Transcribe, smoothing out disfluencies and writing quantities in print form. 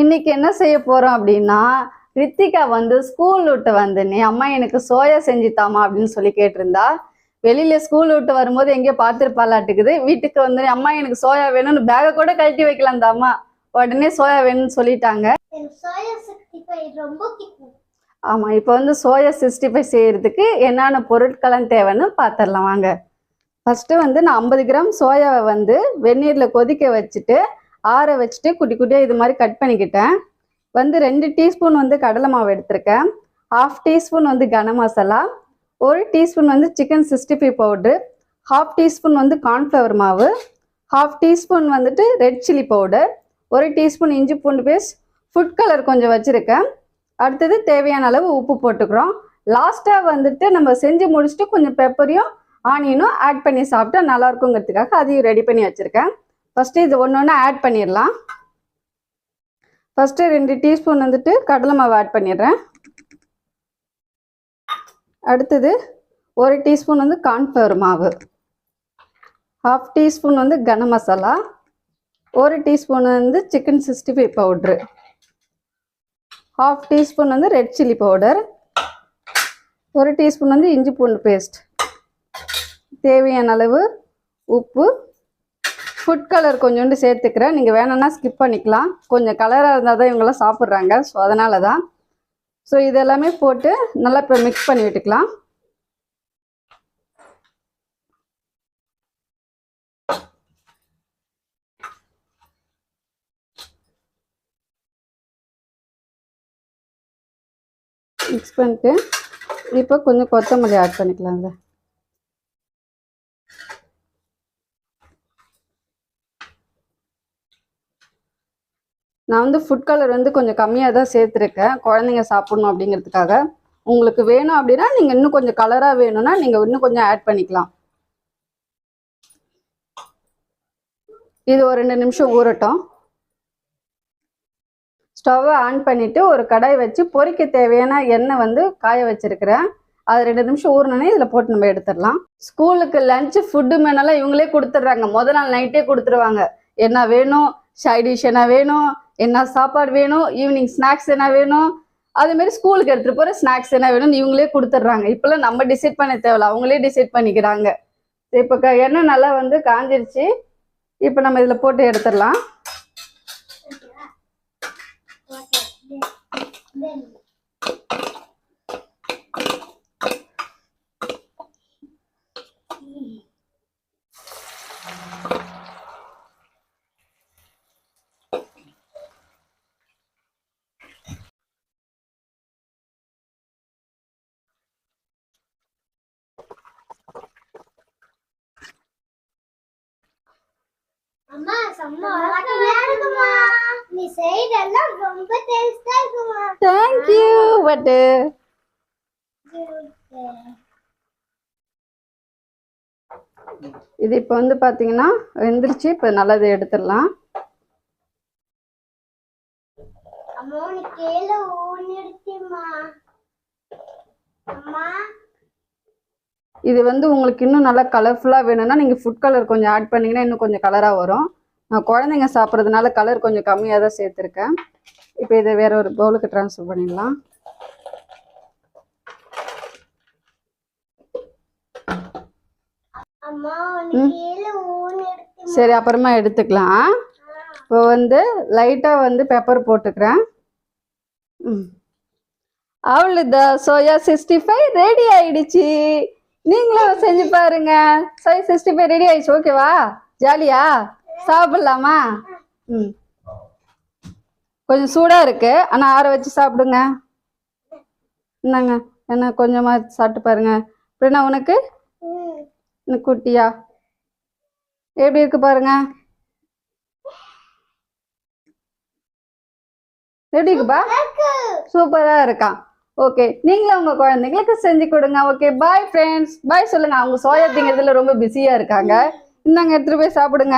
இன்னைக்கு என்ன செய்ய போறோம் அப்படின்னா, ரித்திகா வந்து ஸ்கூல் விட்டு வந்தோடனே அம்மா எனக்கு சோயா செஞ்சு தாமா அப்படின்னு சொல்லி கேட்டிருந்தா. வெளியில ஸ்கூல் விட்டு வரும்போது எங்கேயோ பார்த்துருப்பாளாட்டுக்குது. வீட்டுக்கு வந்து அம்மா எனக்கு சோயா வேணும்னு பேகை கூட கழட்டி வைக்கல அந்த அம்மா. உடனே சோயா வேணும்னு சொல்லிட்டாங்க. ஆமா, இப்போ வந்து சோயா 65 செய்யறதுக்கு என்னென்ன பொருட்கள்லாம் தேவைன்னு பார்த்துடலாம் வாங்க. ஃபர்ஸ்ட் வந்து நான் 50 கிராம் சோயாவை வந்து வெந்நீர்ல கொதிக்க வச்சுட்டு ஆற வச்சுட்டு குட்டி குட்டியாக இது மாதிரி கட் பண்ணிக்கிட்டேன். வந்து 2 டீஸ்பூன் வந்து கடலை மாவு எடுத்திருக்கேன். 1/2 டீஸ்பூன் வந்து கனம் மசாலா, 1 டீஸ்பூன் வந்து சிக்கன் 65 பவுட்ரு, 1/2 டீஸ்பூன் வந்து கார்ன்ஃப்ளவர் மாவு, 1/2 டீஸ்பூன் வந்துட்டு ரெட் சில்லி பவுடர், 1 டீஸ்பூன் இஞ்சி பூண்டு பேஸ்ட், ஃபுட் கலர் கொஞ்சம் வச்சுருக்கேன். அடுத்தது தேவையான அளவு உப்பு போட்டுக்கிறோம். லாஸ்ட்டாக வந்துட்டு நம்ம செஞ்சு முடிச்சுட்டு கொஞ்சம் பெப்பரையும் ஆனியனும் ஆட் பண்ணி சாப்பிட்டா நல்லா இருக்குங்கிறதுக்காக அதையும் ரெடி பண்ணி வச்சுருக்கேன். ஃபஸ்ட்டு இது ஒன்று ஒன்று ஆட் பண்ணிடலாம். ஃபஸ்ட்டு 2 டீஸ்பூன் வந்துட்டு கடலை மாவு ஆட் பண்ணிடுறேன். அடுத்தது 1 டீஸ்பூன் வந்து கார்ன்ஃப்ளவர் மாவு, 1/2 டீஸ்பூன் வந்து கனம் மசாலா, 1 டீஸ்பூன் வந்து சிக்கன் 65 பவுட்ரு, 1/2 டீஸ்பூன் வந்து ரெட் சில்லி பவுடர், 1 டீஸ்பூன் வந்து இஞ்சி பூண்டு பேஸ்ட், தேவையான அளவு உப்பு, ஃபுட் கலர் கொஞ்சோண்டு சேர்த்துக்கிறேன். நீங்கள் வேணும்னா ஸ்கிப் பண்ணிக்கலாம். கொஞ்சம் கலராக இருந்தால் தான் இவங்கெல்லாம் சாப்பிட்றாங்க. ஸோ அதனால தான். ஸோ இதெல்லாமே போட்டு நல்லா இப்போ மிக்ஸ் பண்ணி விட்டுக்கலாம். மிக்ஸ் பண்ணிட்டு இப்போ கொஞ்சம் கொத்தமல்லி ஆட் பண்ணிக்கலாங்க. நான் வந்து ஃபுட் கலர் வந்து கொஞ்சம் கம்மியாக தான் சேர்த்துருக்கேன், குழந்தைங்க சாப்பிட்ணும் அப்படிங்கிறதுக்காக. உங்களுக்கு வேணும் அப்படின்னா நீங்கள் இன்னும் கொஞ்சம் கலராக வேணும்னா நீங்கள் இன்னும் கொஞ்சம் ஆட் பண்ணிக்கலாம். இது ஒரு 2 நிமிஷம் ஊறட்டும். ஸ்டவ்வை ஆன் பண்ணிவிட்டு ஒரு கடாய் வச்சு பொரிக்க தேவையான எண்ணெய் வந்து காய வச்சுருக்கிறேன். அது 2 நிமிஷம் ஊறினோன்னே இதில் போட்டு நம்ம எடுத்துடலாம். ஸ்கூலுக்கு லஞ்சு ஃபுட்டு மேனெல்லாம் இவங்களே கொடுத்துட்றாங்க. முதல் நாள் நைட்டே கொடுத்துருவாங்க. என்ன வேணும், சைட் டிஷ் என்ன வேணும், என்ன சாப்பாடு வேணும், ஈவினிங் ஸ்நாக்ஸ் என்ன வேணும், அதுமாரி ஸ்கூலுக்கு எடுத்துகிட்டு போகிற ஸ்நாக்ஸ் என்ன வேணும்னு இவங்களே கொடுத்துட்றாங்க. இப்போல்லாம் நம்ம டிசைட் பண்ண தேவையில்ல, அவங்களே டிசைட் பண்ணிக்கிறாங்க. இப்போ எண்ணெய் நல்லா வந்து காஞ்சிருச்சு. இப்போ நம்ம இதில் போட்டு எடுத்துடலாம். அம்மா சம்மா அழகா இருக்குமா, நீ செய்தெல்லாம் ரொம்ப டேஸ்டா இருக்குமா. Thank you. What? இது இப்போ வந்து பார்த்தீங்கன்னா வெந்துருச்சு. இப்போ நல்லது எடுத்துடலாம். அம்மா நீ கேல ஊனிடுச்சுமா. அம்மா இது வந்து உங்களுக்கு இன்னும் நல்லா கலர்ஃபுல்லாக வேணும்னா நீங்கள் ஃபுட் கலர் கொஞ்சம் ஆட் பண்ணிங்கன்னா இன்னும் கொஞ்சம் கலராக வரும். நான் குழந்தைங்க சாப்பிட்றதுனால கலர் கொஞ்சம் கம்மியாக தான் சேர்த்துருக்கேன். இப்போ இதை வேற ஒரு பவுலுக்கு ட்ரான்ஸ்ஃபர் பண்ணிடலாம். அம்மா நீ கேல ஊனிடுச்சுமா. சரி, அப்புறமா எடுத்துக்கலாம். இப்போ வந்து லைட்டாக வந்து பெப்பர் போட்டுக்கிறேன். அவ்வளோதான், சோயா 65 ரெடி ஆயிடுச்சு. நீங்களும் செஞ்சு பாருங்க. சோயா 65 ரெடி ஆயிடுச்சு. ஓகேவா? ஜாலியா சாப்பிடலாமா? கொஞ்சம் சூடாக இருக்கு, ஆனால் ஆற வச்சு சாப்பிடுங்க. என்னங்க என்ன கொஞ்சமாக சாப்பிட்டு பாருங்க. அப்படின்னா உனக்கு குட்டியா எப்படி இருக்கு பாருங்க. எப்படி இருக்குப்பா? சூப்பரா இருக்கான். ஓகே, நீங்களும் உங்க குழந்தைங்களுக்கு செஞ்சு கொடுங்க. Okay, bye friends. பாய் சொல்லுங்க. அவங்க சோயா திங்கிறதுல ரொம்ப பிஸியா இருக்காங்க. இந்தாங்க எடுத்துட்டு போய் சாப்பிடுங்க.